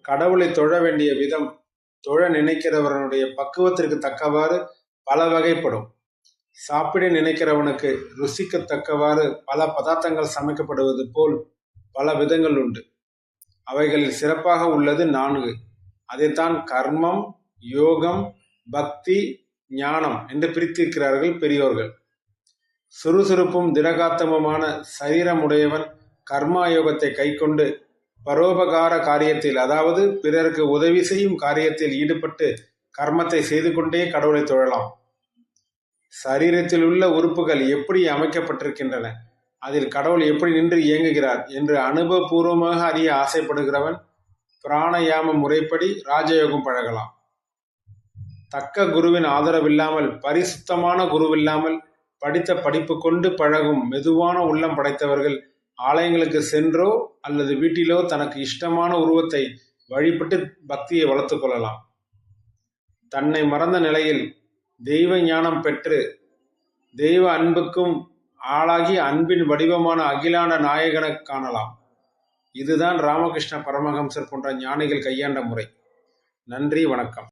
கடவுளை தொழ வேண்டிய விதம் தொழ நினைக்கிறவனுடைய பக்குவத்திற்கு தக்கவாறு பல வகைப்படும். சாப்பிட நினைக்கிறவனுக்கு ருசிக்கு தக்கவாறு பல பதார்த்தங்கள் சமைக்கப்படுவது போல் பல விதங்கள் உண்டு. அவைகளில் சிறப்பாக உள்ளது 4. அதைத்தான் கர்மம், யோகம், பக்தி, ஞானம் என்று பிரித்திருக்கிறார்கள் பெரியோர்கள். சுறுசுறுப்பும் திடகாத்தமுமான சரீரமுடையவன் கர்மா யோகத்தை கைக்கொண்டு பரோபகார காரியத்தில், அதாவது பிறருக்கு உதவி செய்யும் காரியத்தில் ஈடுபட்டு கர்மத்தை செய்து கொண்டே கடவுளை தொழலாம். சரீரத்தில் உள்ள உறுப்புகள் எப்படி அமைக்கப்பட்டிருக்கின்றன, அதில் கடவுள் எப்படி நின்று இயங்குகிறார் என்று அனுபவபூர்வமாக அறிய ஆசைப்படுகிறவன் பிராணயாம முறைப்படி ராஜயோகம் பழகலாம். தக்க குருவின் ஆதரவில்லாமல், பரிசுத்தமான குருவில்லாமல் படித்த படிப்பு கொண்டு பழகும் மெதுவான உள்ளம் படைத்தவர்கள் ஆலயங்களுக்கு சென்றோ அல்லது வீட்டிலோ தனக்கு இஷ்டமான உருவத்தை வழிபட்டு பக்தியை வளர்த்து கொள்ளலாம். தன்னை மறந்த நிலையில் தெய்வ ஞானம் பெற்று தெய்வ அன்புக்கும் ஆளாகி அன்பின் வடிவமான அகிலாண்ட நாயகனை காணலாம். இதுதான் ராமகிருஷ்ண பரமஹம்சர் போன்ற ஞானிகள் கையாண்ட முறை. நன்றி, வணக்கம்.